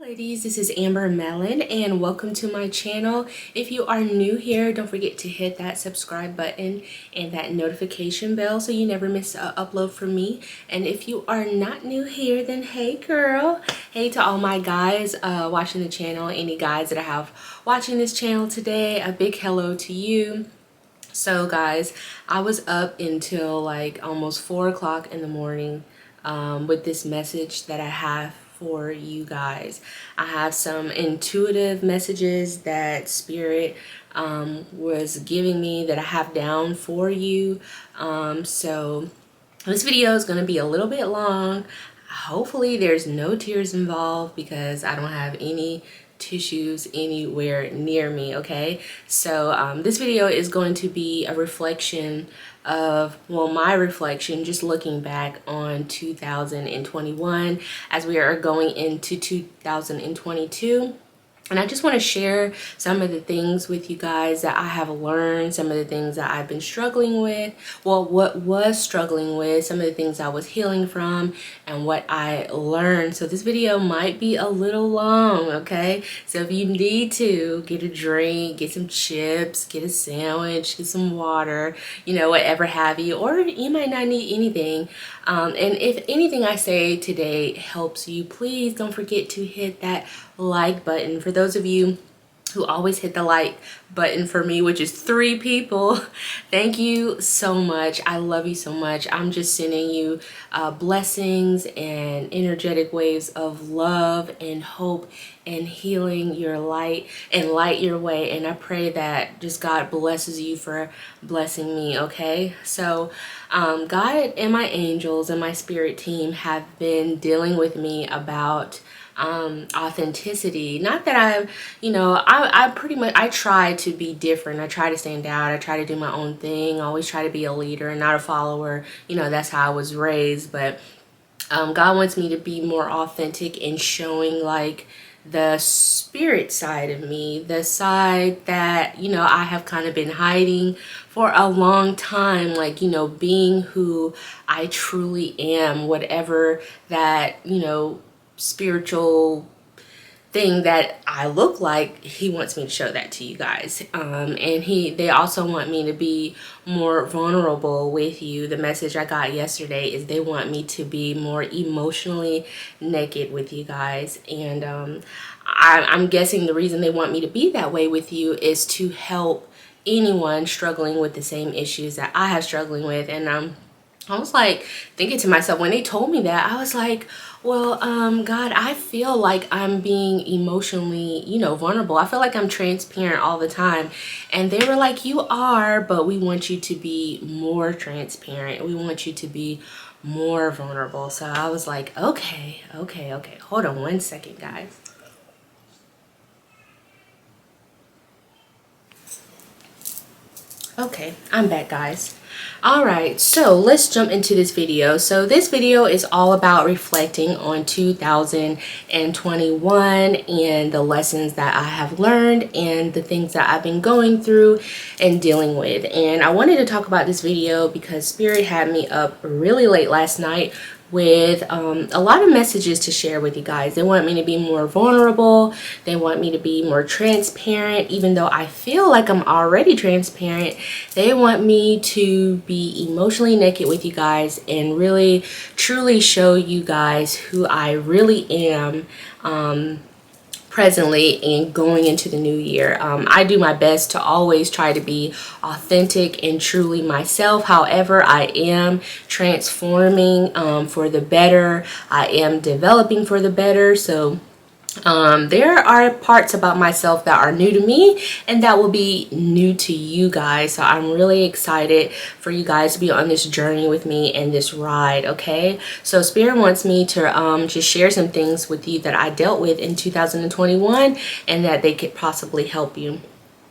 Ladies, this is Mellon and welcome to my channel. If you are new here, don't forget to hit that subscribe button and that notification bell so you never miss an upload from me. And if you are not new here, then hey girl. Hey to all my guys watching the channel, any guys that I have watching this channel today, a big hello to you. So guys, I was up until like almost 4 o'clock in the morning with this message that I have for you guys. I have some intuitive messages that Spirit was giving me that I have down for you. So this video is going to be a little bit long. Hopefully there's no tears involved because I don't have any tissues anywhere near me. Okay, so this video is going to be a reflection of, well, my reflection, just looking back on 2021 as we are going into 2022. And I just want to share some of the things with you guys that I have learned, some of the things that I've been struggling with, well, what was struggling with, some of the things I was healing from, and what I learned. So this video might be a little long, okay? So if you need to, get a drink, get some chips, get a sandwich, get some water, you know, whatever have you, or you might not need anything. And if anything I say today helps you, please don't forget to hit that like button. For those of you who always hit the like button for me, which is 3 people, thank you so much. I love you so much. I'm just sending you blessings and energetic waves of love and hope and healing your light and light your way. And I pray that just God blesses you for blessing me. Okay, so God and my angels and my spirit team have been dealing with me about authenticity. Not that I pretty much, I try to be different. I try to stand out. I try to do my own thing. I always try to be a leader and not a follower. You know, that's how I was raised. But God wants me to be more authentic in showing like the spirit side of me, the side that, you know, I have kind of been hiding for a long time, like, you know, being who I truly am, whatever that, you know, spiritual thing that I look like. He wants me to show that to you guys, and they also want me to be more vulnerable with you. The message I got yesterday is they want me to be more emotionally naked with you guys, and I'm guessing the reason they want me to be that way with you is to help anyone struggling with the same issues that I have struggling with. And I was like thinking to myself when they told me that, I was like, well, God, I feel like I'm being emotionally, you know, vulnerable. I feel like I'm transparent all the time. And they were like, you are, but we want you to be more transparent. We want you to be more vulnerable. So I was like, okay. Hold on one second, guys. Okay, I'm back, guys. All right, so let's jump into this video. So this video is all about reflecting on 2021 and the lessons that I have learned and the things that I've been going through and dealing with. And I wanted to talk about this video because Spirit had me up really late last night with a lot of messages to share with you guys. They want me to be more vulnerable. They want me to be more transparent, even though I feel like I'm already transparent. They want me to be emotionally naked with you guys and really truly show you guys who I really am presently and going into the new year. I do my best to always try to be authentic and truly myself. However, I am transforming for the better. I am developing for the better. So there are parts about myself that are new to me and that will be new to you guys. So I'm really excited for you guys to be on this journey with me and this ride. Okay, so Spirit wants me to just share some things with you that I dealt with in 2021 and that they could possibly help you.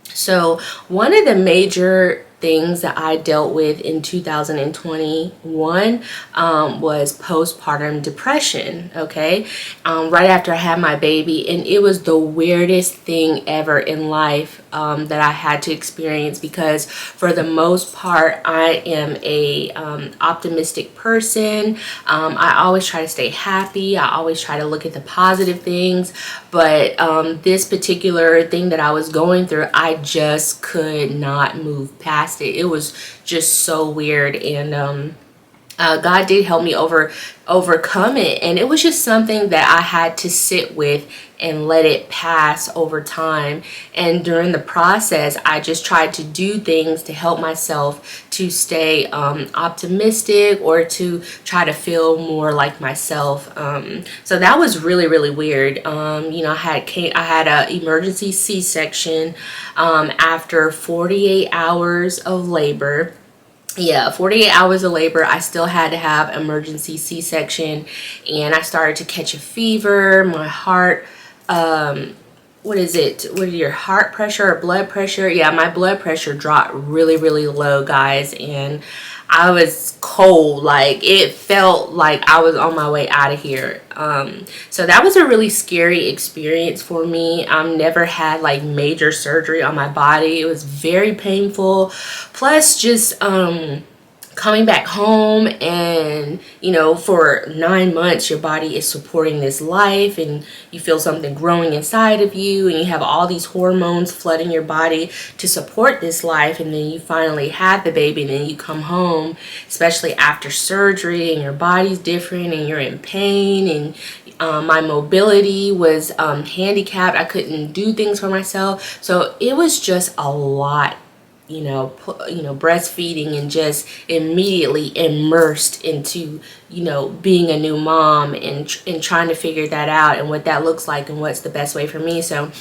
So one of the major things that I dealt with in 2021 was postpartum depression, okay? Right after I had my baby, and it was the weirdest thing ever in life that I had to experience, because for the most part I am a optimistic person. I always try to stay happy. I always try to look at the positive things, but this particular thing that I was going through, I just could not move past it. It was just so weird, and God did help me overcome it, and it was just something that I had to sit with and let it pass over time. And during the process, I just tried to do things to help myself to stay optimistic, or to try to feel more like myself. So that was really weird. You know, I had a emergency C-section after 48 hours of labor. Yeah, 48 hours of labor. I still had to have emergency C-section, and I started to catch a fever. My heart, what is your heart pressure or blood pressure? Yeah, my blood pressure dropped really low, guys, and I was cold. Like, it felt like I was on my way out of here. So that was a really scary experience for me. I've never had like major surgery on my body. It was very painful. Plus, just coming back home, and you know, for 9 months your body is supporting this life, and you feel something growing inside of you, and you have all these hormones flooding your body to support this life, and then you finally have the baby, and then you come home, especially after surgery, and your body's different, and you're in pain, and my mobility was handicapped. I couldn't do things for myself, so it was just a lot. You know, breastfeeding, and just immediately immersed into, you know, being a new mom, and trying to figure that out, and what that looks like, and what's the best way for me. So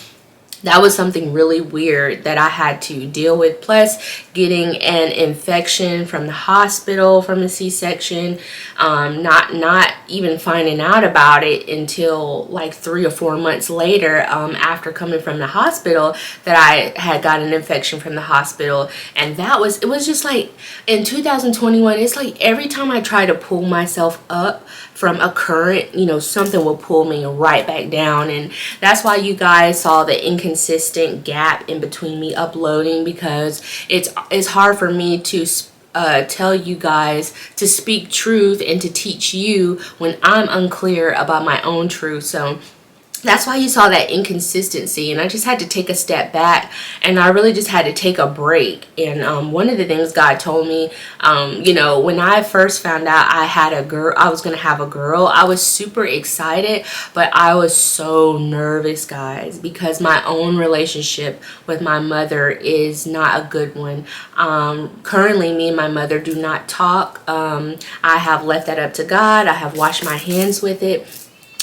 that was something really weird that I had to deal with. Plus, getting an infection from the hospital from the C-section, not even finding out about it until like 3 or 4 months later, after coming from the hospital, that I had got an infection from the hospital. And it was just like, in 2021, it's like every time I try to pull myself up from a current, you know, something will pull me right back down. And that's why you guys saw the inconsistent gap in between me uploading, because it's hard for me to tell you guys, to speak truth and to teach you when I'm unclear about my own truth. So that's why you saw that inconsistency, and I just had to take a step back, and I really just had to take a break. And one of the things God told me, you know, when I first found out I was gonna have a girl, I was super excited, but I was so nervous, guys, because my own relationship with my mother is not a good one. Currently, me and my mother do not talk. I have left that up to God. I have washed my hands with it.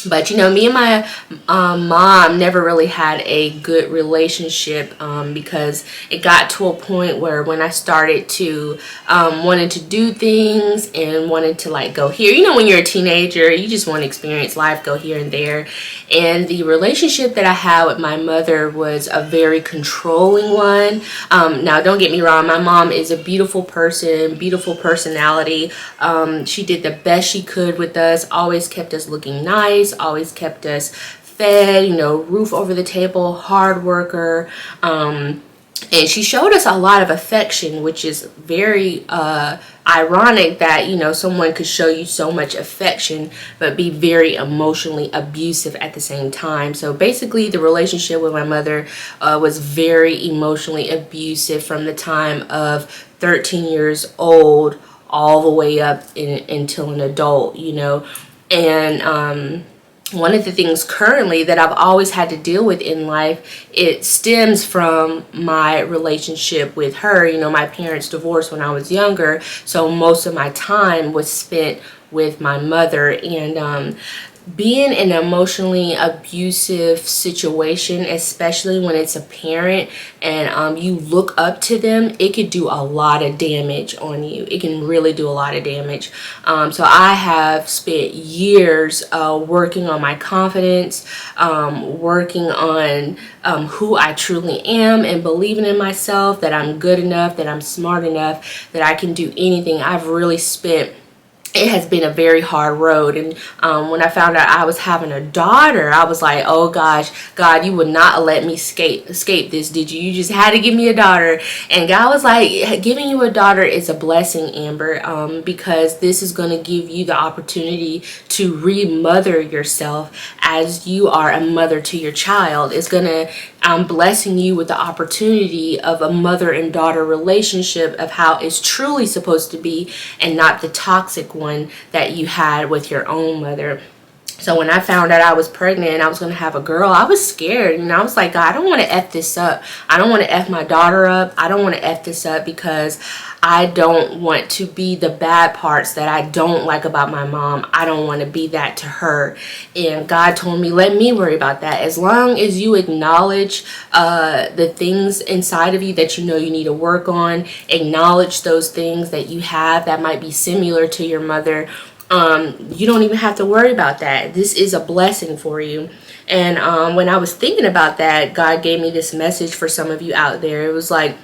But, you know, me and my mom never really had a good relationship, because it got to a point where when I started to wanted to do things and wanted to like go here, you know, when you're a teenager, you just want to experience life, go here and there. And the relationship that I had with my mother was a very controlling one. Now, don't get me wrong, my mom is a beautiful person, beautiful personality. She did the best she could with us, always kept us looking nice, always kept us fed, you know, roof over the table, hard worker. And she showed us a lot of affection, which is very ironic that, you know, someone could show you so much affection but be very emotionally abusive at the same time. So basically, the relationship with my mother was very emotionally abusive from the time of 13 years old all the way up until an adult, you know. And one of the things currently that I've always had to deal with in life, it stems from my relationship with her. You know, my parents divorced when I was younger, so most of my time was spent with my mother. And being in an emotionally abusive situation, especially when it's a parent and you look up to them, it could do a lot of damage on you. It can really do a lot of damage. So I have spent years working on my confidence, working on who I truly am, and believing in myself, that I'm good enough, that I'm smart enough, that I can do anything. It has been a very hard road. And when I found out I was having a daughter, I was like, oh gosh, God, you would not let me escape this, did you? You just had to give me a daughter. And God was like, giving you a daughter is a blessing, Amber, because this is going to give you the opportunity to re-mother yourself as you are a mother to your child. It's going to blessing you with the opportunity of a mother and daughter relationship, of how it's truly supposed to be, and not the toxic one that you had with your own mother. So when I found out I was pregnant and I was going to have a girl, I was scared. And I was like, God, I don't want to F this up. I don't want to F my daughter up. I don't want to F this up, because I don't want to be the bad parts that I don't like about my mom. I don't want to be that to her. And God told me, let me worry about that. As long as you acknowledge the things inside of you that you know you need to work on, acknowledge those things that you have that might be similar to your mother, you don't even have to worry about that. This is a blessing for you. And when I was thinking about that, God gave me this message for some of you out there. It was like,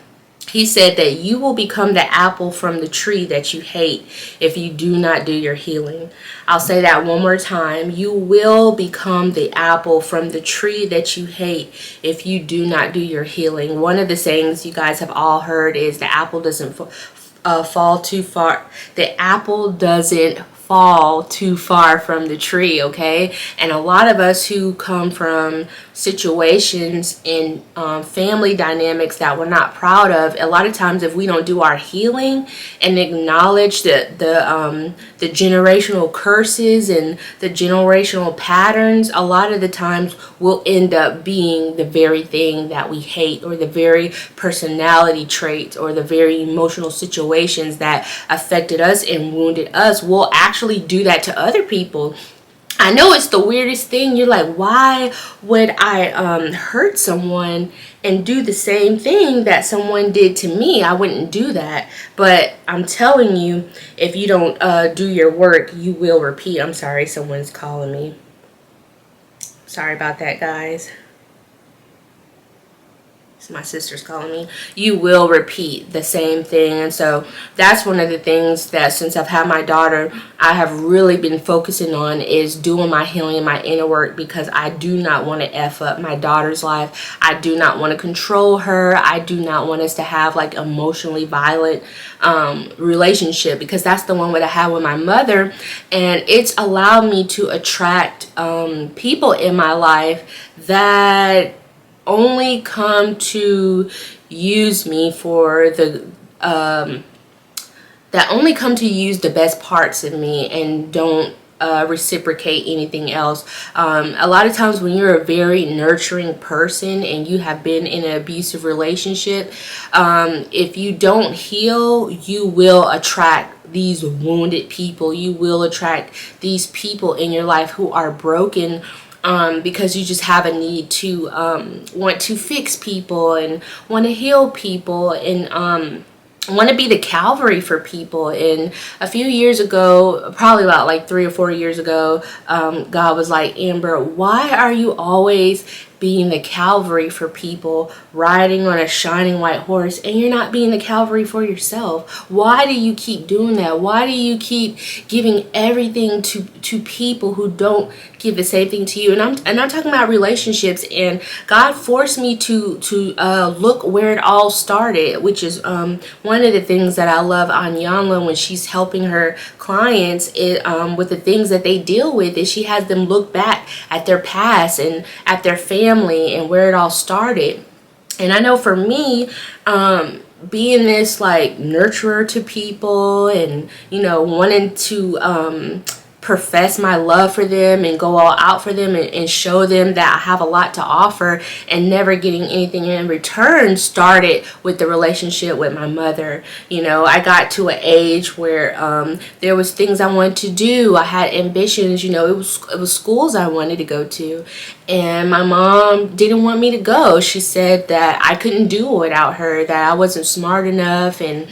He said that you will become the apple from the tree that you hate if you do not do your healing. I'll say that one more time. You will become the apple from the tree that you hate if you do not do your healing. One of the sayings you guys have all heard is the apple doesn't fall too far. The apple doesn't fall too far from the tree, okay? And a lot of us who come from situations in family dynamics that we're not proud of, a lot of times if we don't do our healing and acknowledge the generational curses and the generational patterns, a lot of the times we'll end up being the very thing that we hate, or the very personality traits, or the very emotional situations that affected us and wounded us. We'll actually do that to other people. I know it's the weirdest thing. You're like, why would I hurt someone and do the same thing that someone did to me? I wouldn't do that. But I'm telling you, if you don't do your work, you will repeat. I'm sorry, someone's calling me. Sorry about that, guys. My sister's calling me. You will repeat the same thing. And so that's one of the things that, since I've had my daughter, I have really been focusing on, is doing my healing and my inner work, because I do not want to F up my daughter's life. I do not want to control her. I do not want us to have like emotionally violent relationship, because that's the one that I had with my mother, and it's allowed me to attract people in my life that only come to use me for that only come to use the best parts of me and don't reciprocate anything else. A lot of times when you're a very nurturing person and you have been in an abusive relationship, if you don't heal, you will attract these wounded people. You will attract these people in your life who are broken, because you just have a need to want to fix people and want to heal people and want to be the Calvary for people. And a few years ago, probably about like 3 or 4 years ago, God was like, Amber, why are you always being the Calvary for people, riding on a shining white horse, and you're not being the Calvary for yourself? Why do you keep doing that? Why do you keep giving everything to people who don't give the same thing to you? And I'm talking about relationships. And God forced me to look where it all started, which is one of the things that I love on Yanla when she's helping her clients with the things that they deal with, is she has them look back at their past and at their family and where it all started. And I know for me, being this like nurturer to people and, you know, wanting to profess my love for them and go all out for them and show them that I have a lot to offer, and never getting anything in return started with the relationship with my mother. You know, I got to an age where there was things I wanted to do. I had ambitions. You know, it was schools I wanted to go to, and my mom didn't want me to go. She said that I couldn't do it without her, that I wasn't smart enough, and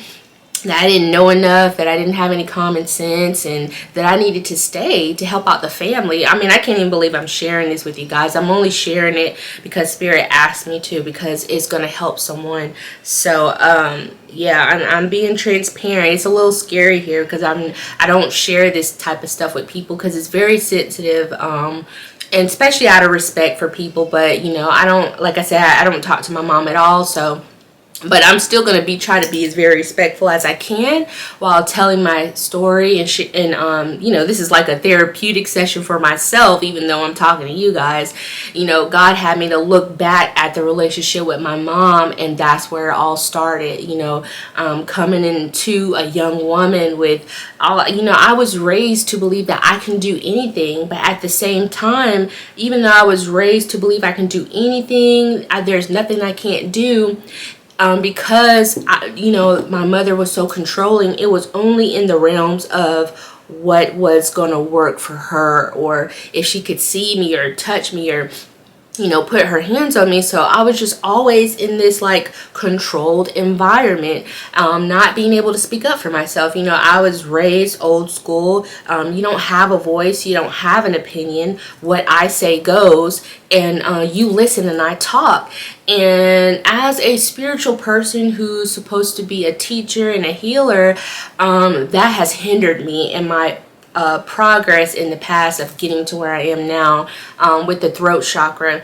that I didn't know enough, that I didn't have any common sense, and that I needed to stay to help out the family. I mean, I can't even believe I'm sharing this with you guys. I'm only sharing it because Spirit asked me to, because it's going to help someone. So, yeah, I'm being transparent. It's a little scary here because I don't share this type of stuff with people because it's very sensitive, and especially out of respect for people. But, you know, I don't, like I said, I don't talk to my mom at all, so... But I'm still going to try to be as very respectful as I can while telling my story. And you know, this is like a therapeutic session for myself, even though I'm talking to you guys. You know, God had me to look back at the relationship with my mom, and that's where it all started. You know, coming into a young woman with all, you know, I was raised to believe that I can do anything. But at the same time, even though I was raised to believe I can do anything, there's nothing I can't do. Because, you know, my mother was so controlling, it was only in the realms of what was going to work for her, or if she could see me or touch me or, you know, put her hands on me. So I was just always in this like controlled environment, not being able to speak up for myself. You know, I was raised old school. You don't have a voice, you don't have an opinion. What I say goes, and you listen and I talk. And as a spiritual person who's supposed to be a teacher and a healer, that has hindered me in my progress in the past of getting to where I am now, with the throat chakra.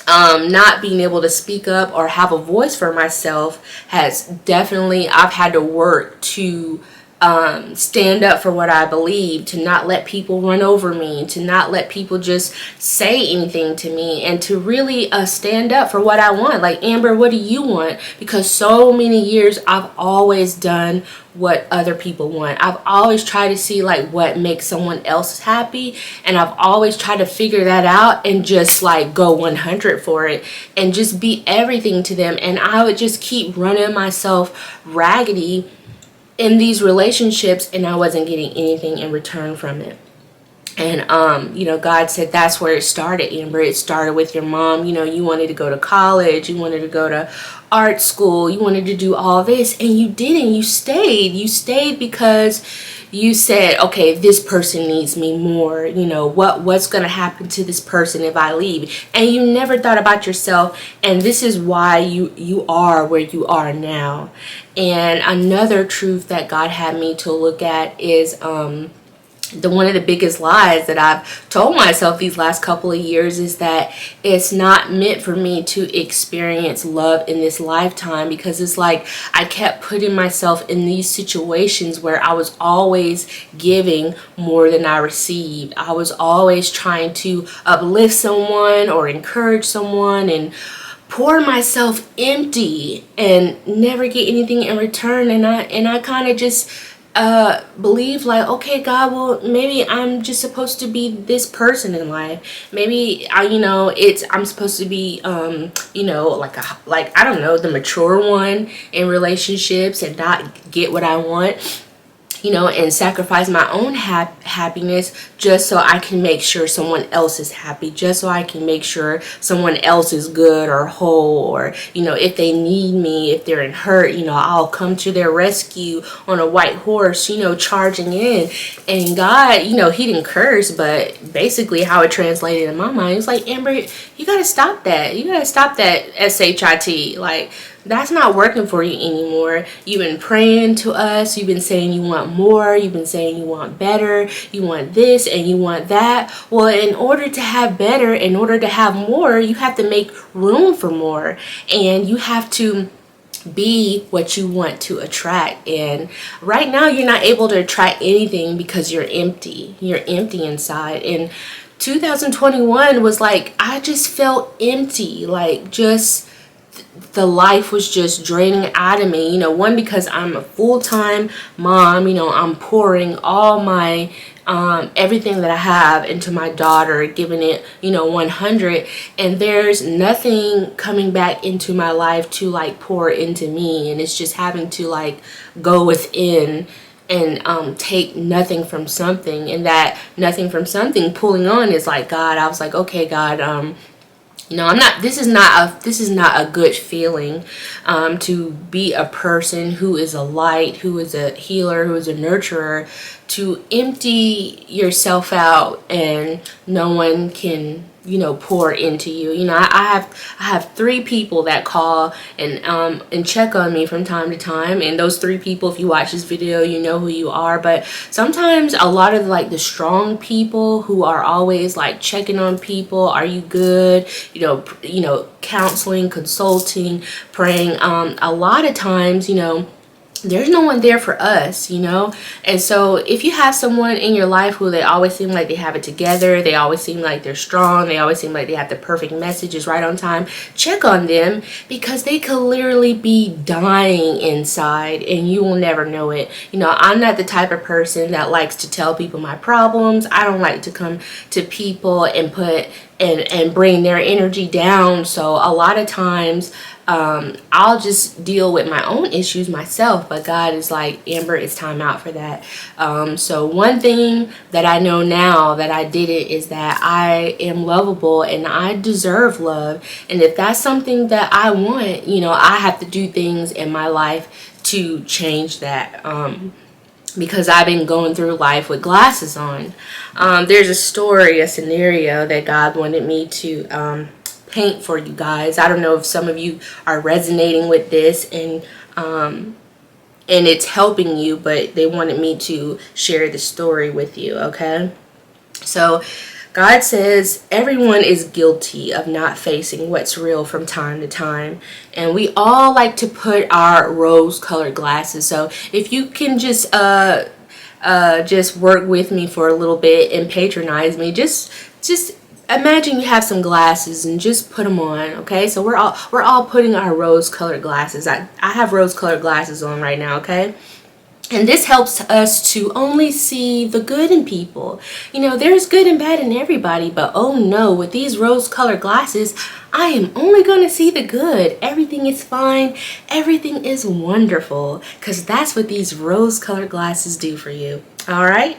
Not being able to speak up or have a voice for myself has definitely, I've had to work to stand up for what I believe, to not let people run over me, to not let people just say anything to me, and to really stand up for what I want. Like, Amber, what do you want? Because so many years I've always done what other people want. I've always tried to see like what makes someone else happy, and I've always tried to figure that out and just like go 100 for it and just be everything to them. And I would just keep running myself raggedy in these relationships, and I wasn't getting anything in return from it. And you know, God said that's where it started, Amber. It started with your mom. You know, you wanted to go to college, you wanted to go to art school, you wanted to do all this, and you didn't. You stayed because you said, okay, this person needs me more. You know, what's going to happen to this person if I leave? And you never thought about yourself. And this is why you are where you are now. And another truth that God had me to look at is one of the biggest lies that I've told myself these last couple of years is that it's not meant for me to experience love in this lifetime, because it's like I kept putting myself in these situations where I was always giving more than I received. I was always trying to uplift someone or encourage someone and pour myself empty and never get anything in return. And I kind of just believe like, okay, God, well, maybe I'm just supposed to be this person in life. Maybe you know, I'm supposed to be you know, like I don't know, the mature one in relationships, and not get what I want, you know, and sacrifice my own happiness just so I can make sure someone else is happy, just so I can make sure someone else is good or whole, or, you know, if they need me, if they're in hurt, you know, I'll come to their rescue on a white horse, you know, charging in. And God, you know, he didn't curse, but basically how it translated in my mind, it's like, Amber, you gotta stop that. You gotta stop that SHIT. Like, that's not working for you anymore. You've been praying to us. You've been saying you want more. You've been saying you want better. You want this and you want that. Well, in order to have better, in order to have more, you have to make room for more. And you have to be what you want to attract. And right now, you're not able to attract anything because you're empty. You're empty inside. And 2021 was like, I just felt empty. Like, just the life was just draining out of me, you know, one, because I'm a full-time mom, you know, I'm pouring all my everything that I have into my daughter, giving it, 100, and there's nothing coming back into my life to like pour into me, and it's just having to like go within and take nothing from something, and that nothing from something pulling on is like God. I was like, okay, God, I'm not, this is not a good feeling, to be a person who is a light, who is a healer, who is a nurturer, to empty yourself out and no one can, pour into you. I have 3 people that call and check on me from time to time, and those 3 people, if you watch this video, you know who you are. But sometimes a lot of like the strong people who are always like checking on people, are you good, counseling, consulting, praying, a lot of times, there's no one there for us, and so if you have someone in your life who they always seem like they have it together, they always seem like they're strong, they always seem like they have the perfect messages right on time, check on them, because they could literally be dying inside and you will never know it. I'm not the type of person that likes to tell people my problems. I don't like to come to people and put and bring their energy down. So a lot of times I'll just deal with my own issues myself, but God is like, Amber, it's time out for that. So one thing that I know now that I did it is that I am lovable and I deserve love, and if that's something that I want, I have to do things in my life to change that, because I've been going through life with glasses on. There's a story, a scenario that God wanted me to paint for you guys. I don't know if some of you are resonating with this and it's helping you, but they wanted me to share the story with you, okay? So God says everyone is guilty of not facing what's real from time to time, and we all like to put our rose-colored glasses. So if you can just work with me for a little bit and patronize me, just imagine you have some glasses and just put them on, okay? So we're all putting our rose-colored glasses. I have rose-colored glasses on right now, okay? And this helps us to only see the good in people. There's good and bad in everybody, but oh no, with these rose-colored glasses, I am only going to see the good. Everything is fine. Everything is wonderful, because that's what these rose-colored glasses do for you, all right?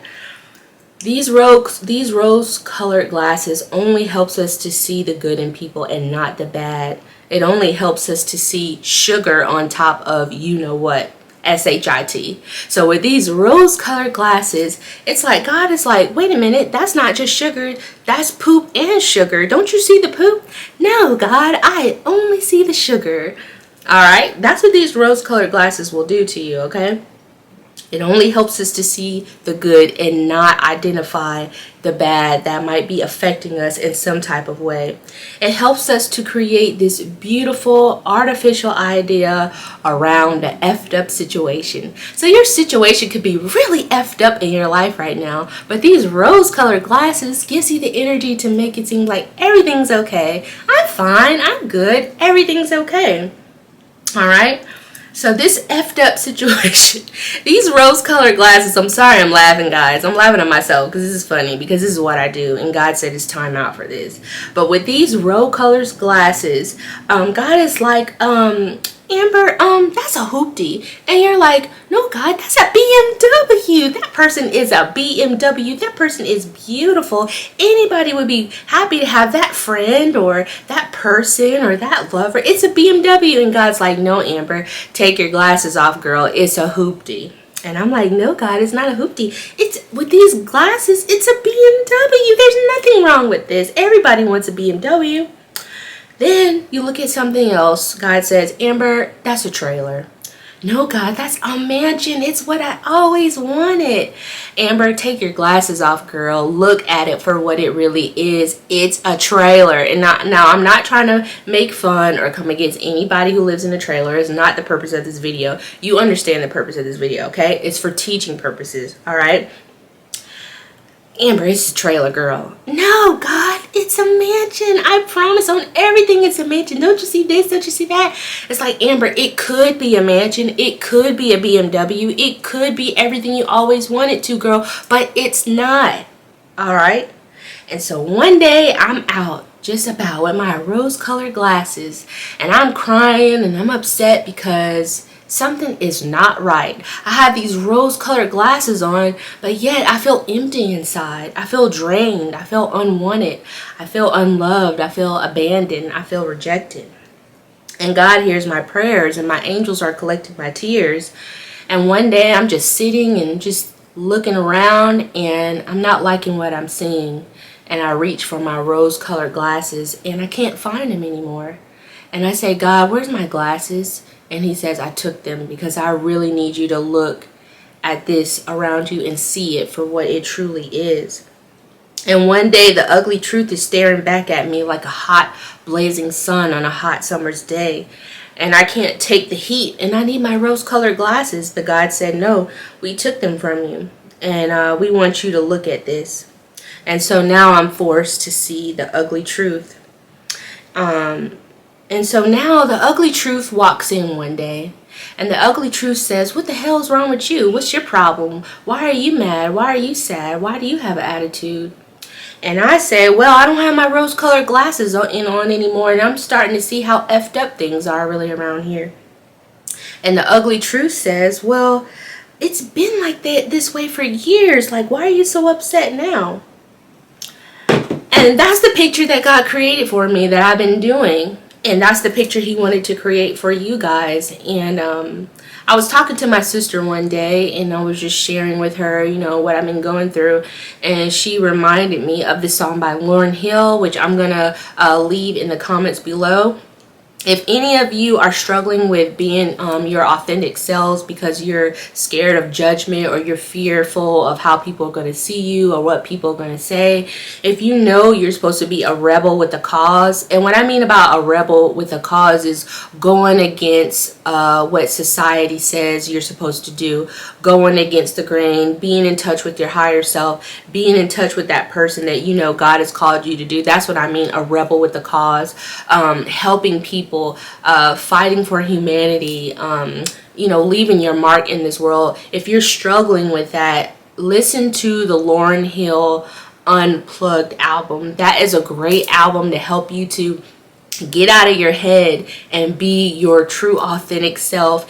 These rose-colored glasses only helps us to see the good in people and not the bad. It only helps us to see sugar on top of what. SHIT. So with these rose-colored glasses, it's like God is like, wait a minute, that's not just sugar, that's poop and sugar. Don't you see the poop? No, God, I only see the sugar. All right, that's what these rose-colored glasses will do to you, okay? It only helps us to see the good and not identify the bad that might be affecting us in some type of way. It helps us to create this beautiful artificial idea around an effed up situation. So your situation could be really effed up in your life right now, but these rose-colored glasses gives you the energy to make it seem like everything's okay. I'm fine, I'm good, everything's okay. All right? So this effed up situation, these rose-colored glasses, I'm sorry I'm laughing, guys. I'm laughing at myself because this is funny, because this is what I do, and God said it's time out for this. But with these rose-colored glasses, God is like, Amber, that's a hoopty. And you're like, no, God, that's a BMW. That person is a BMW. That person is beautiful. Anybody would be happy to have that friend or that person or that lover. It's a BMW. And God's like, no, Amber, take your glasses off, girl. It's a hoopty. And I'm like, no, God, it's not a hoopty. It's with these glasses, it's a BMW. There's nothing wrong with this. Everybody wants a BMW. Then you look at something else. God says, Amber, that's a trailer. No, God, that's a mansion. It's what I always wanted. Amber, take your glasses off, girl. Look at it for what it really is. It's a trailer. And now I'm not trying to make fun or come against anybody who lives in a trailer. It's not the purpose of this video. You understand the purpose of this video, okay? It's for teaching purposes, all right? Amber, it's a trailer, girl. No, God. It's a mansion. I promise, on everything it's a mansion. Don't you see this? Don't you see that? It's like, Amber, it could be a mansion. It could be a BMW. It could be everything you always wanted to, girl. But it's not. All right? And so one day I'm out just about with my rose-colored glasses. And I'm crying and I'm upset because something is not right. I have these rose-colored glasses on, but yet I feel empty inside. I feel drained. I feel unwanted. I feel unloved. I feel abandoned. I feel rejected. And God hears my prayers, and my angels are collecting my tears. And one day I'm just sitting and just looking around, and I'm not liking what I'm seeing. And I reach for my rose-colored glasses, and I can't find them anymore. And I say, God, where's my glasses? And he says, I took them because I really need you to look at this around you and see it for what it truly is. And one day the ugly truth is staring back at me like a hot blazing sun on a hot summer's day. And I can't take the heat, and I need my rose-colored glasses. But God said, no, we took them from you, and we want you to look at this. And so now I'm forced to see the ugly truth. And so now the ugly truth walks in one day, and the ugly truth says, what the hell is wrong with you? What's your problem? Why are you mad? Why are you sad? Why do you have an attitude? And I say, well, I don't have my rose-colored glasses on anymore, and I'm starting to see how effed up things are really around here. And the ugly truth says, well, it's been like that this way for years. Like, why are you so upset now? And that's the picture that God created for me that I've been doing. And that's the picture he wanted to create for you guys. And I was talking to my sister one day, and I was just sharing with her, you know, what I've been going through. And she reminded me of this song by Lauryn Hill, which I'm going to leave in the comments below. If any of you are struggling with being your authentic selves because you're scared of judgment, or you're fearful of how people are going to see you or what people are going to say, if you know you're supposed to be a rebel with a cause, and what I mean about a rebel with a cause is going against what society says you're supposed to do, going against the grain, being in touch with your higher self, being in touch with that person that you know God has called you to do. That's what I mean, a rebel with a cause, helping people, fighting for humanity, you know, leaving your mark in this world. If you're struggling with that, listen to the Lauryn Hill Unplugged album. That is a great album to help you to get out of your head and be your true authentic self,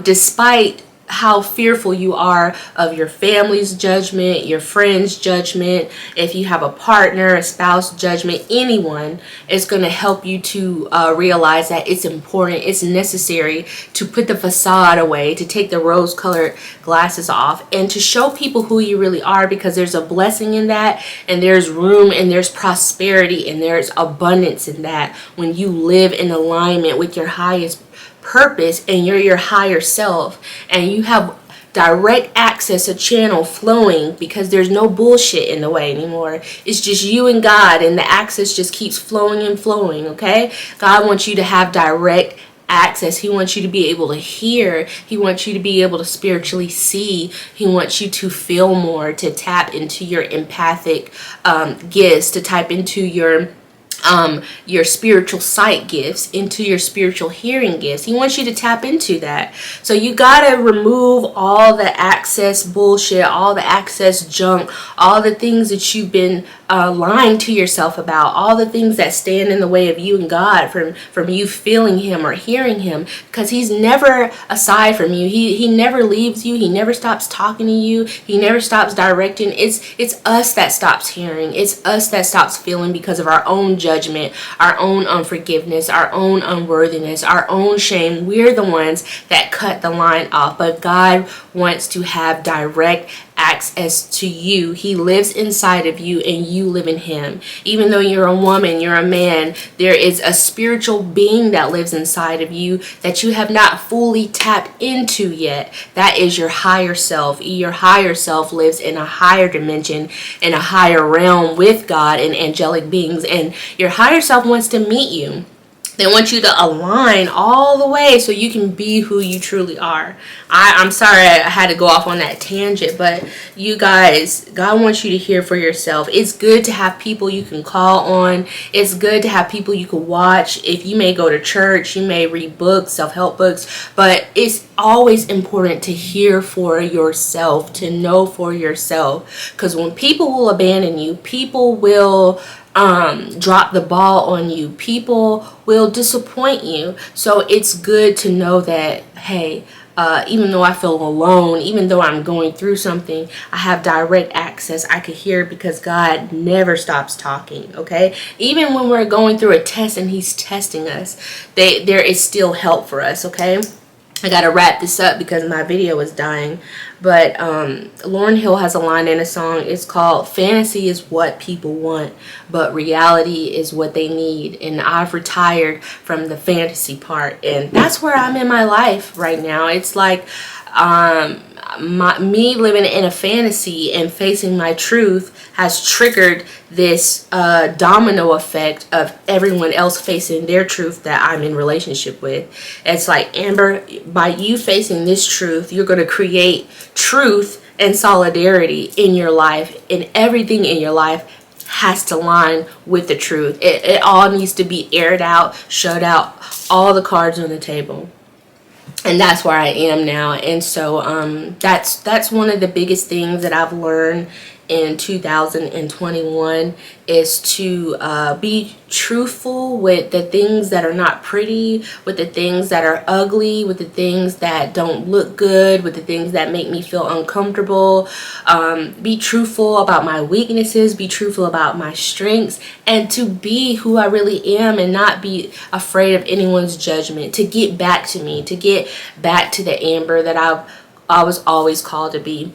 despite how fearful you are of your family's judgment, your friends' judgment, if you have a partner, a spouse judgment, anyone is going to help you to realize that it's important, it's necessary to put the facade away, to take the rose-colored glasses off, and to show people who you really are, because there's a blessing in that, and there's room, and there's prosperity, and there's abundance in that when you live in alignment with your highest purpose, and you're your higher self, and you have direct access, a channel flowing, because there's no bullshit in the way anymore. It's just you and God, and the access just keeps flowing and flowing. Okay, God wants you to have direct access. He wants you to be able to hear. He wants you to be able to spiritually see. He wants you to feel more, to tap into your empathic gifts, to tap into your spiritual sight gifts, into your spiritual hearing gifts. He wants you to tap into that. So you gotta remove all the access bullshit, all the access junk, all the things that you've been lying to yourself about, all the things that stand in the way of you and God from you feeling him or hearing him, because he's never aside from you. He never leaves you. He never stops talking to you. He never stops directing. It's us that stops hearing. It's us that stops feeling because of our own judgment, our own unforgiveness, our own unworthiness, our own shame. We're the ones that cut the line off. But God wants to have direct access to you. He lives inside of you, and you live in him. Even though you're a woman, you're a man, there is a spiritual being that lives inside of you that you have not fully tapped into yet. That is your higher self. Your higher self lives in a higher dimension, in a higher realm with God and angelic beings, and your higher self wants to meet you. They want you to align all the way so you can be who you truly are. I'm sorry I had to go off on that tangent, but you guys, God wants you to hear for yourself. It's good to have people you can call on. It's good to have people you can watch. If you may go to church, you may read books, self-help books, but it's always important to hear for yourself, to know for yourself. Because when people will abandon you, people will drop the ball on you, people will disappoint you. So it's good to know that, hey, even though I feel alone, even though I'm going through something, I have direct access. I could hear because God never stops talking, okay? Even when we're going through a test and he's testing us, there is still help for us, okay? I gotta wrap this up because my video is dying. But Lauryn Hill has a line in a song. It's called "Fantasy is what people want, but reality is what they need." And I've retired from the fantasy part, and that's where I'm in my life right now. It's like me living in a fantasy and facing my truth has triggered this domino effect of everyone else facing their truth that I'm in relationship with. It's like, Amber, by you facing this truth, you're going to create truth and solidarity in your life, and everything in your life has to line with the truth. It all needs to be aired out, showed out, all the cards on the table. And that's where I am now. And so that's one of the biggest things that I've learned in 2021 is to be truthful with the things that are not pretty, with the things that are ugly, with the things that don't look good, with the things that make me feel uncomfortable. Be truthful about my weaknesses, be truthful about my strengths, and to be who I really am and not be afraid of anyone's judgment, to get back to me, to get back to the Amber that I was always called to be.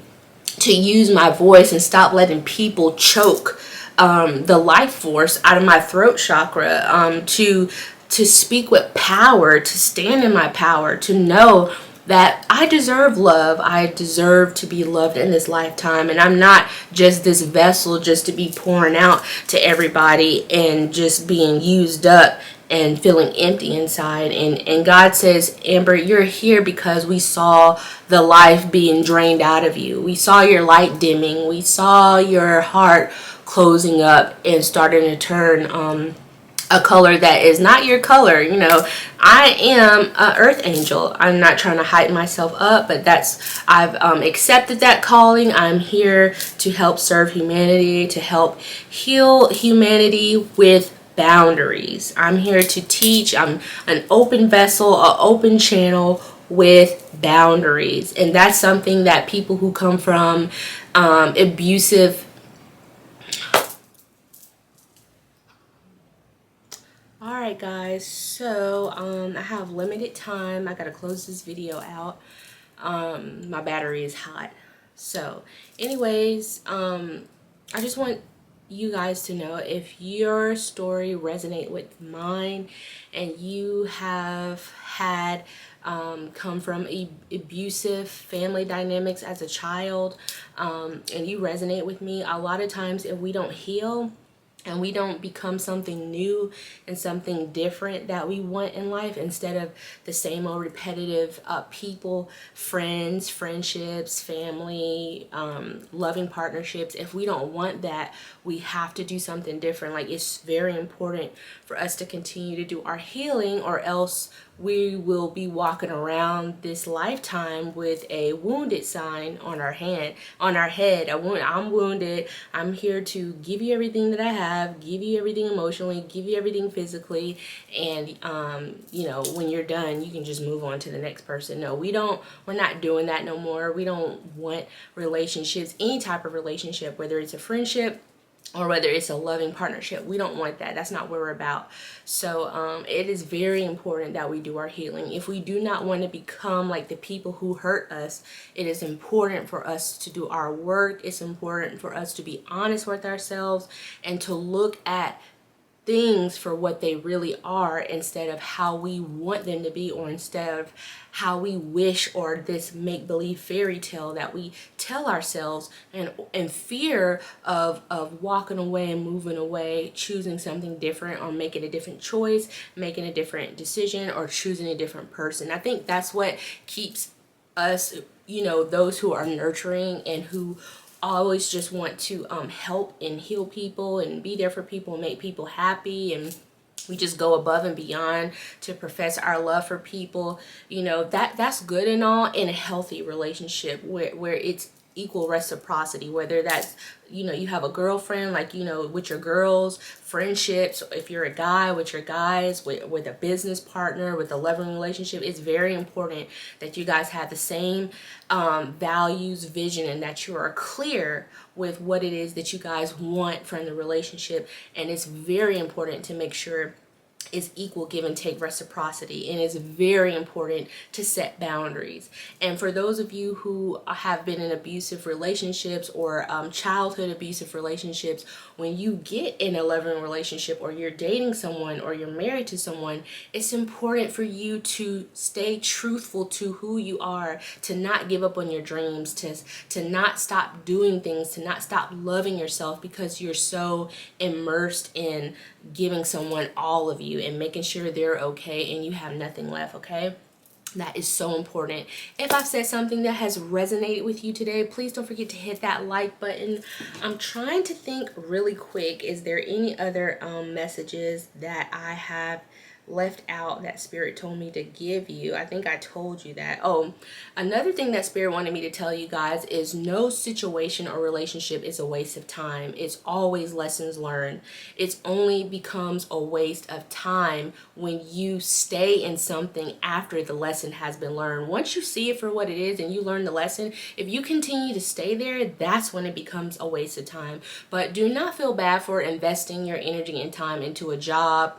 To use my voice and stop letting people choke the life force out of my throat chakra, to speak with power, to stand in my power, to know that I deserve love. I deserve to be loved in this lifetime, and I'm not just this vessel just to be pouring out to everybody and just being used up and feeling empty inside. And God says, Amber, you're here because we saw the life being drained out of you. We saw your light dimming. We saw your heart closing up and starting to turn a color that is not your color. You know, I am an earth angel. I'm not trying to hype myself up, but I've accepted that calling. I'm here to help serve humanity, to help heal humanity with boundaries. I'm here to teach. I'm an open vessel, an open channel with boundaries. And that's something that people who come from abusive. Alright guys, so I have limited time. I gotta close this video out. My battery is hot. So anyways, I just want you guys to know, if your story resonate with mine and you have had come from abusive family dynamics as a child, and you resonate with me, a lot of times if we don't heal and we don't become something new and something different that we want in life, instead of the same old repetitive people, friends, friendships, family, loving partnerships, if we don't want that, we have to do something different. Like, it's very important for us to continue to do our healing, or else we will be walking around this lifetime with a wounded sign on our hand, on our head. I'm wounded. I'm here to give you everything that I have, give you everything emotionally, give you everything physically, and you know, when you're done, you can just move on to the next person. No, we're not doing that no more. We don't want relationships, any type of relationship, whether it's a friendship or whether it's a loving partnership. We don't want that. That's not what we're about. So it is very important that we do our healing. If we do not want to become like the people who hurt us, it is important for us to do our work. It's important for us to be honest with ourselves and to look at things for what they really are, instead of how we want them to be, or instead of how we wish, or this make-believe fairy tale that we tell ourselves, and in fear of walking away and moving away, choosing something different, or making a different choice, making a different decision, or choosing a different person. I think that's what keeps us, those who are nurturing and who always just want to help and heal people and be there for people and make people happy, and we just go above and beyond to profess our love for people. That's good and all in a healthy relationship where it's equal reciprocity, whether that's you have a girlfriend, like with your girls, friendships, if you're a guy with your guys, with a business partner, with a loving relationship. It's very important that you guys have the same values, vision, and that you are clear with what it is that you guys want from the relationship. And it's very important to make sure is equal give and take reciprocity, and it's very important to set boundaries. And for those of you who have been in abusive relationships, or childhood abusive relationships, when you get in a loving relationship, or you're dating someone, or you're married to someone, it's important for you to stay truthful to who you are, to not give up on your dreams, to not stop doing things, to not stop loving yourself, because you're so immersed in giving someone all of you and making sure they're okay and you have nothing left. Okay, that is so important. If I've said something that has resonated with you today, please don't forget to hit that like button. I'm trying to think really quick, is there any other messages that I have left out that Spirit told me to give you? I think I told you that. Oh, another thing that Spirit wanted me to tell you guys is no situation or relationship is a waste of time. It's always lessons learned. It only becomes a waste of time when you stay in something after the lesson has been learned. Once you see it for what it is and you learn the lesson, if you continue to stay there, that's when it becomes a waste of time. But do not feel bad for investing your energy and time into a job,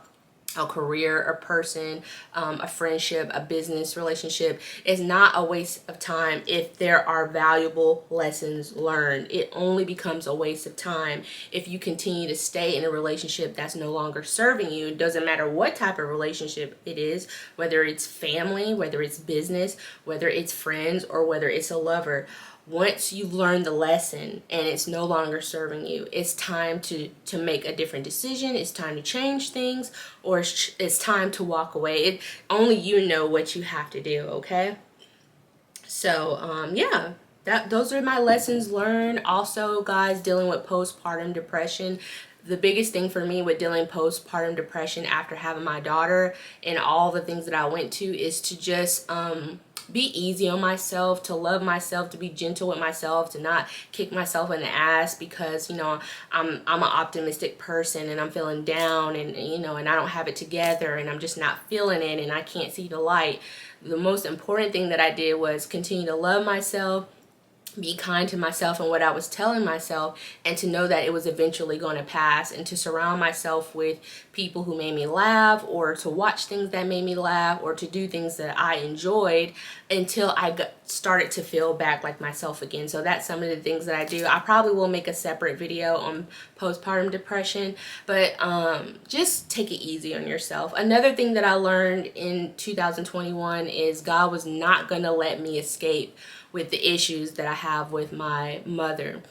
a career, a person, a friendship, a business relationship. Is not a waste of time if there are valuable lessons learned. It only becomes a waste of time if you continue to stay in a relationship that's no longer serving you. It doesn't matter what type of relationship it is, whether it's family, whether it's business, whether it's friends, or whether it's a lover. Once you've learned the lesson and it's no longer serving you, it's time to make a different decision. It's time to change things, or it's time to walk away. Only you know what you have to do, okay? So, yeah. Those are my lessons learned. Also, guys, dealing with postpartum depression. The biggest thing for me with dealing postpartum depression after having my daughter and all the things that I went to is to just be easy on myself, to love myself, to be gentle with myself, to not kick myself in the ass because, I'm an optimistic person and I'm feeling down and I don't have it together and I'm just not feeling it and I can't see the light. The most important thing that I did was continue to love myself, be kind to myself and what I was telling myself, and to know that it was eventually going to pass, and to surround myself with people who made me laugh, or to watch things that made me laugh, or to do things that I enjoyed until I started to feel back like myself again. So that's some of the things that I do. I probably will make a separate video on postpartum depression, but just take it easy on yourself. Another thing that I learned in 2021 is God was not going to let me escape with the issues that I have with my mother.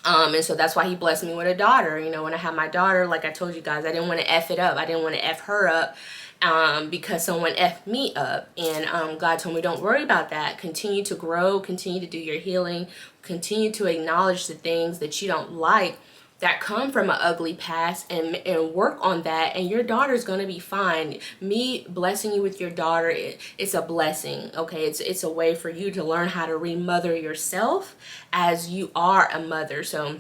And so that's why he blessed me with a daughter. When I had my daughter, like I told you guys, I didn't want to F it up. I didn't want to F her up because someone F'd me up. And God told me, don't worry about that. Continue to grow, continue to do your healing, continue to acknowledge the things that you don't like that come from an ugly past, and work on that, and your daughter's gonna be fine. Me blessing you with your daughter, it's a blessing, okay? It's a way for you to learn how to remother yourself as you are a mother. So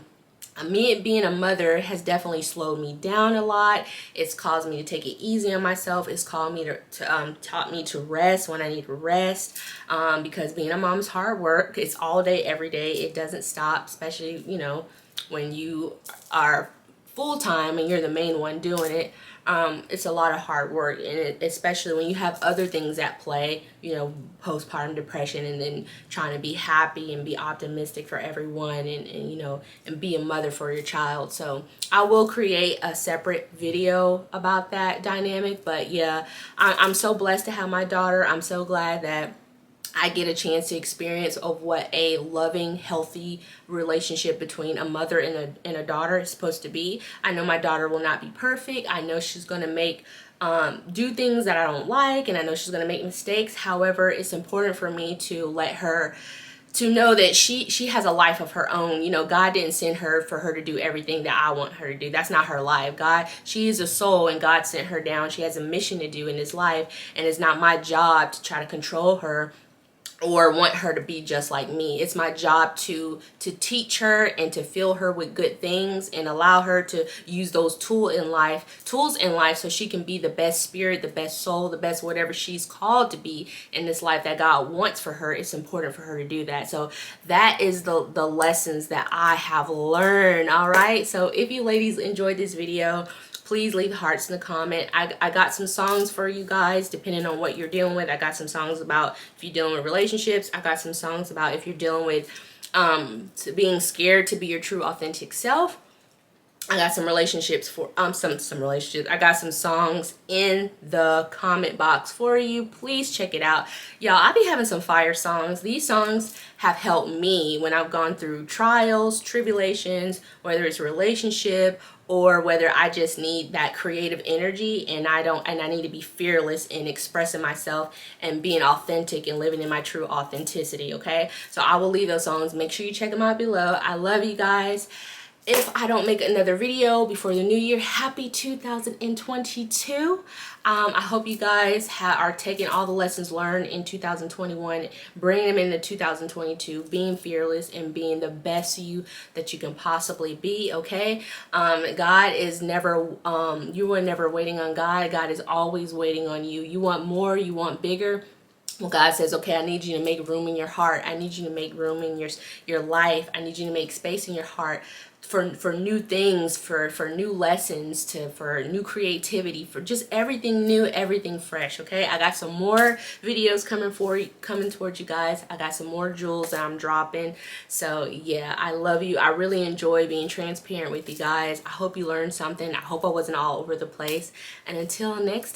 me being a mother has definitely slowed me down a lot. It's caused me to take it easy on myself. It's called me taught me to rest when I need to rest, because being a mom's hard work. It's all day, every day. It doesn't stop, especially, when you are full time and you're the main one doing it, it's a lot of hard work, and especially when you have other things at play, you know, postpartum depression, and then trying to be happy and be optimistic for everyone, and you know, and be a mother for your child. So I will create a separate video about that dynamic. But yeah, I'm so blessed to have my daughter. I'm so glad that I get a chance to experience of what a loving, healthy relationship between a mother and a daughter is supposed to be. I know my daughter will not be perfect. I know she's going to do things that I don't like, and I know she's going to make mistakes. However, it's important for me to let her to know that she has a life of her own. You know, God didn't send her for her to do everything that I want her to do. That's not her life. She is a soul, and God sent her down. She has a mission to do in this life, and it's not my job to try to control her or want her to be just like me. It's my job to teach her and to fill her with good things and allow her to use those tools in life so she can be the best spirit, the best soul, the best whatever she's called to be in this life that God wants for her. It's important for her to do that. So that is the lessons that I have learned. All right, so if you ladies enjoyed this video, please leave hearts in the comment. I got some songs for you guys depending on what you're dealing with. I got some songs about if you're dealing with relationships. I got some songs about if you're dealing with being scared to be your true authentic self. I got some relationships for some relationships. I got some songs in the comment box for you. Please check it out. Y'all, I be having some fire songs. These songs have helped me when I've gone through trials, tribulations, whether it's a relationship or whether I just need that creative energy, and I need to be fearless in expressing myself and being authentic and living in my true authenticity, okay? So I will leave those songs. Make sure you check them out below. I love you guys. If I don't make another video before the new year, happy 2022. I hope you guys are taking all the lessons learned in 2021, bringing them into 2022, being fearless and being the best you that you can possibly be, okay? God is never, you are never waiting on God. God is always waiting on you. You want more, you want bigger. Well, God says, okay, I need you to make room in your heart. I need you to make room in your life. I need you to make space in your heart for new things, for new lessons, for new creativity, for just everything new, everything fresh, okay? I got some more videos coming towards you guys. I got some more jewels that I'm dropping. So yeah, I love you. I really enjoy being transparent with you guys. I hope you learned something. I hope I wasn't all over the place. And until next